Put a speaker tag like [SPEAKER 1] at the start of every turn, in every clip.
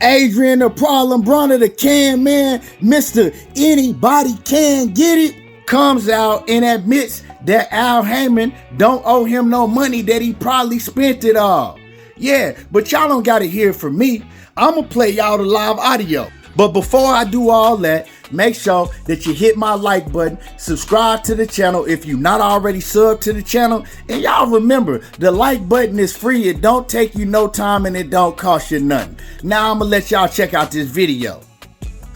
[SPEAKER 1] Adrien the Problem Broner, the can man, Mr. Anybody Can Get It, comes out and admits that Al Haymon don't owe him no money, that he probably spent it all. Yeah, but y'all don't gotta hear it from me. I'ma play y'all the live audio. But before I do all that, make sure that you hit my like button, subscribe to the channel if you're not already subbed to the channel, and y'all remember, the like button is free, it don't take you no time, and it don't cost you nothing. Now I'm gonna let y'all check out this video.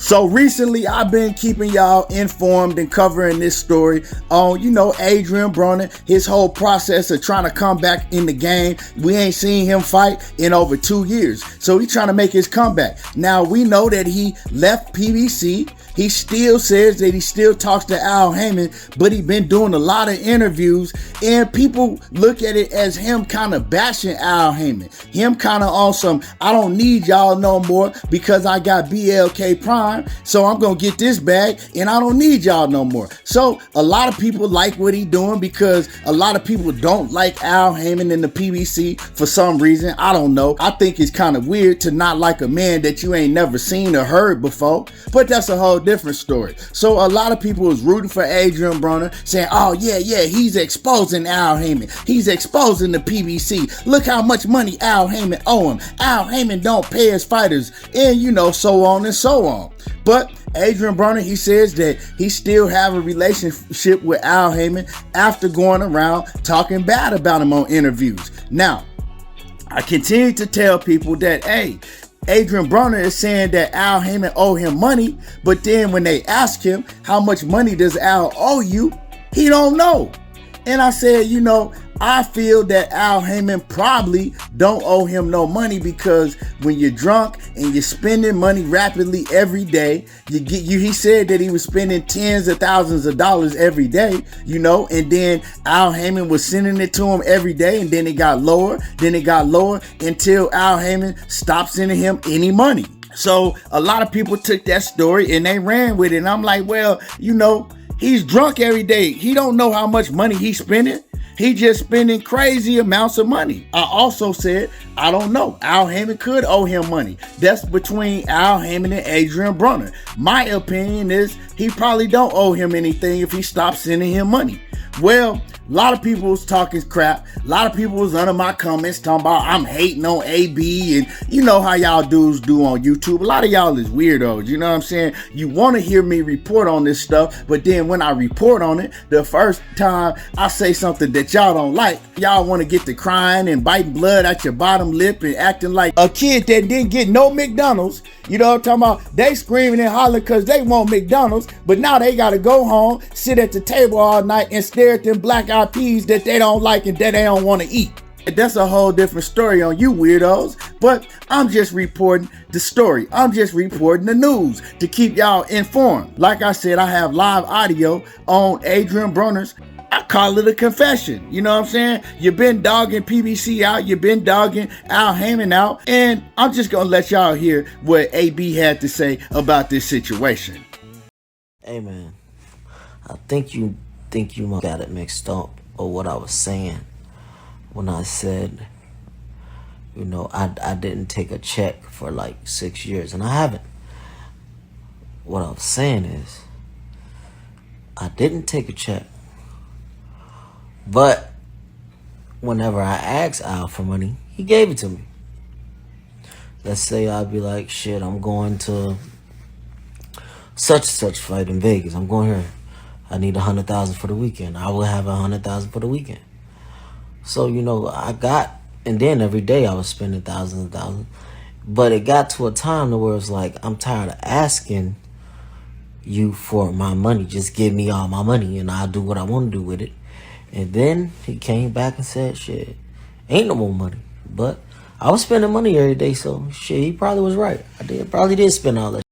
[SPEAKER 1] So recently, I've been keeping y'all informed and covering this story on, Adrien Broner, his whole process of trying to come back in the game. We ain't seen him fight in over 2 years. So he's trying to make his comeback. Now, we know that he left PBC. He still says that he still talks to Al Haymon, but he's been doing a lot of interviews, and people look at it as him kind of bashing Al Haymon. Him kind of on some, I don't need y'all no more because I got BLK Prime, so I'm going to get this bag, and I don't need y'all no more. So a lot of people like what he doing because a lot of people don't like Al Haymon in the PBC for some reason. I don't know. I think it's kind of weird to not like a man that you ain't never seen or heard before, but that's a whole different story. So a lot of people was rooting for Adrien Broner, saying, oh yeah, he's exposing Al Haymon. He's exposing the PBC. Look how much money Al Haymon owe him. Al Haymon don't pay his fighters, and so on and so on. But Adrien Broner, he says that he still have a relationship with Al Haymon after going around talking bad about him on interviews. Now, I continue to tell people that, hey, Adrien Broner is saying that Al Haymon owe him money, but then when they ask him how much money does Al owe you, he don't know. And I said, I feel that Al Haymon probably don't owe him no money because when you're drunk and you're spending money rapidly every day, he said that he was spending tens of thousands of dollars every day, and then Al Haymon was sending it to him every day, and then it got lower, until Al Haymon stopped sending him any money. So a lot of people took that story and they ran with it. And I'm like, well, he's drunk every day. He don't know how much money he's spending. He just spending crazy amounts of money. I also said, I don't know. Al Haymon could owe him money. That's between Al Haymon and Adrien Broner. My opinion is he probably don't owe him anything if he stops sending him money. Well, a lot of people was talking crap. A lot of people was under my comments talking about I'm hating on AB, and you know how y'all dudes do on YouTube. A lot of y'all is weirdos, you know what I'm saying? You want to hear me report on this stuff, but then when I report on it, the first time I say something that y'all don't like, y'all want to get to crying and biting blood at your bottom lip and acting like a kid that didn't get no McDonald's. You know what I'm talking about? They screaming and hollering because they want McDonald's, but now they got to go home, sit at the table all night and stare at them black eyed peas that they don't like and that they don't want to eat. That's a whole different story on you weirdos, but I'm just reporting the story. I'm just reporting the news to keep y'all informed. Like I said, I have live audio on Adrien Broner's. I call it a confession. You know what I'm saying? You've been dogging PBC out. You've been dogging Al Haymon out. And I'm just going to let y'all hear what AB had to say about this situation.
[SPEAKER 2] Hey, man. I think you got it mixed up or what I was saying when I said, I didn't take a check for like 6 years, and I haven't. What I was saying is I didn't take a check. But whenever I asked Al for money, he gave it to me. Let's say I'd be like, shit, I'm going to such and such fight in Vegas. I'm going here. I need 100,000 for the weekend. I will have 100,000 for the weekend. So, I got, and then every day I was spending thousands and thousands. But it got to a time where it's like, I'm tired of asking you for my money. Just give me all my money and I'll do what I want to do with it. And then he came back and said, shit, ain't no more money. But I was spending money every day, so shit, he probably was right. Probably did spend all that.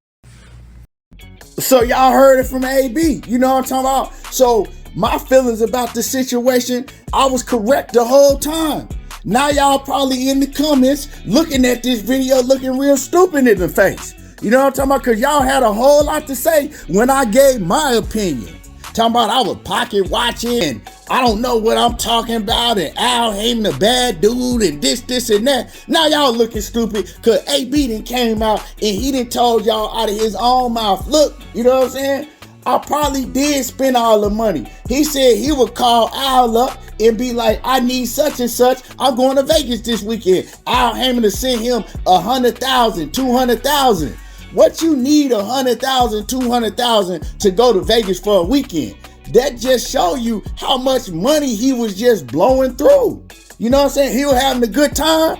[SPEAKER 1] So y'all heard it from AB. You know what I'm talking about? So my feelings about the situation, I was correct the whole time. Now y'all probably in the comments looking at this video looking real stupid in the face. You know what I'm talking about? Because y'all had a whole lot to say when I gave my opinion. Talking about I was pocket watching and I don't know what I'm talking about, and Al Haymon a bad dude, and this, and that. Now y'all looking stupid, because AB done came out, and he done told y'all out of his own mouth, look, you know what I'm saying? I probably did spend all the money. He said he would call Al up and be like, I need such and such. I'm going to Vegas this weekend. Al Haymon to send him 100,000, 200,000. What you need 100,000, 200,000 to go to Vegas for a weekend? That just show you how much money he was just blowing through. You know what I'm saying? He was having a good time,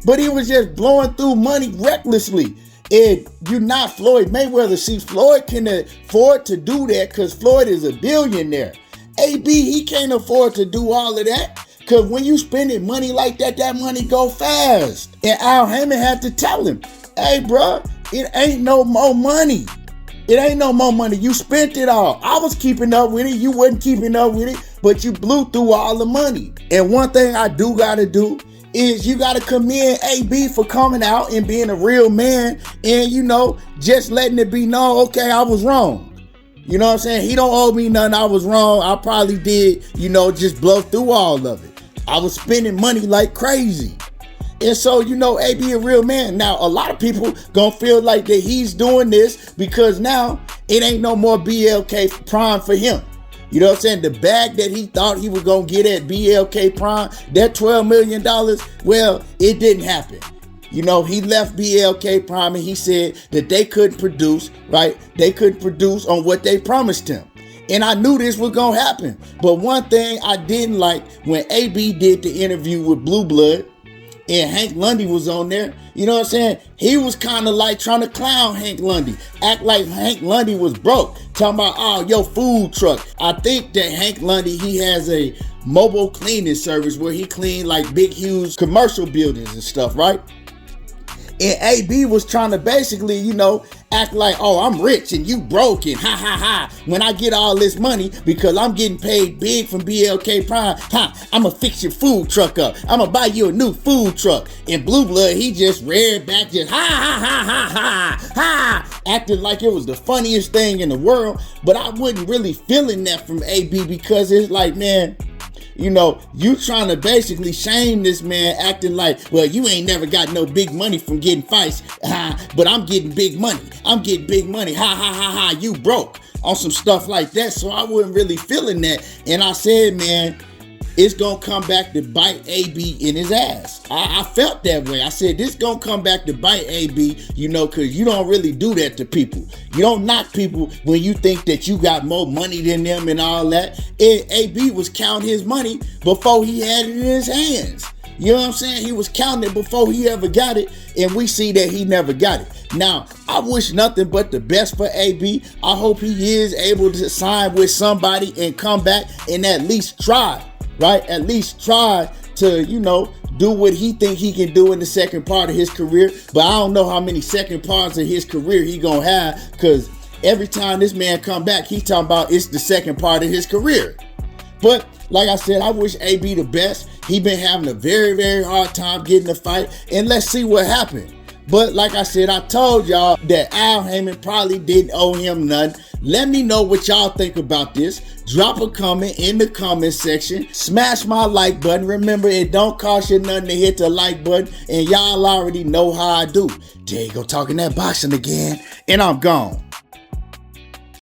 [SPEAKER 1] but he was just blowing through money recklessly. And you're not Floyd Mayweather. See, Floyd can afford to do that because Floyd is a billionaire. AB, he can't afford to do all of that, because when you spending money like that, that money go fast. And Al Haymon had to tell him, hey, bro, it ain't no more money. It ain't no more money. You spent it all. I was keeping up with it. You wasn't keeping up with it, but you blew through all the money. And one thing I do got to do is you got to commend AB for coming out and being a real man and, you know, just letting it be known, okay, I was wrong. You know what I'm saying? He don't owe me nothing. I was wrong. I probably did, you know, just blow through all of it. I was spending money like crazy. And so, you know, AB a real man. Now, a lot of people gonna feel like that he's doing this because now it ain't no more BLK Prime for him. You know what I'm saying? The bag that he thought he was gonna get at BLK Prime, that $12 million, well, it didn't happen. You know, he left BLK Prime and he said that they couldn't produce, right? They couldn't produce on what they promised him. And I knew this was gonna happen. But one thing I didn't like when AB did the interview with Blue Blood, and Hank Lundy was on there, you know what I'm saying? He was kind of like trying to clown Hank Lundy, act like Hank Lundy was broke, talking about, oh, your food truck. I think that Hank Lundy, he has a mobile cleaning service where he clean like big, huge commercial buildings and stuff, right? And AB was trying to basically, you know, act like, oh, I'm rich and you broke and ha ha ha. When I get all this money because I'm getting paid big from BLK Prime, I'm gonna fix your food truck up. I'm gonna buy you a new food truck. And Blue Blood, he just reared back, just ha ha ha ha ha ha, acting like it was the funniest thing in the world. But I wasn't really feeling that from AB because it's like, man, you know, you trying to basically shame this man, acting like, well, you ain't never got no big money from getting fights, but I'm getting big money. I'm getting big money. Ha, ha, ha, ha, you broke on some stuff like that. So I wasn't really feeling that. And I said, man, it's going to come back to bite AB in his ass. I felt that way. I said, this going to come back to bite AB, you know, because you don't really do that to people. You don't knock people when you think that you got more money than them and all that. And AB was counting his money before he had it in his hands. You know what I'm saying? He was counting it before he ever got it, and we see that he never got it. Now, I wish nothing but the best for AB. I hope he is able to sign with somebody and come back and at least try. Right? At least try to, you know, do what he think he can do in the second part of his career. But I don't know how many second parts of his career he gonna have, because every time this man come back, he talking about it's the second part of his career. But like I said, I wish AB the best. He been having a very, very hard time getting the fight, and let's see what happened. But like I said, I told y'all that Al Haymon probably didn't owe him none. Let me know what y'all think about this. Drop a comment in the comment section. Smash my like button. Remember, it don't cost you nothing to hit the like button. And y'all already know how I do. There you go, talking that boxing again. And I'm gone.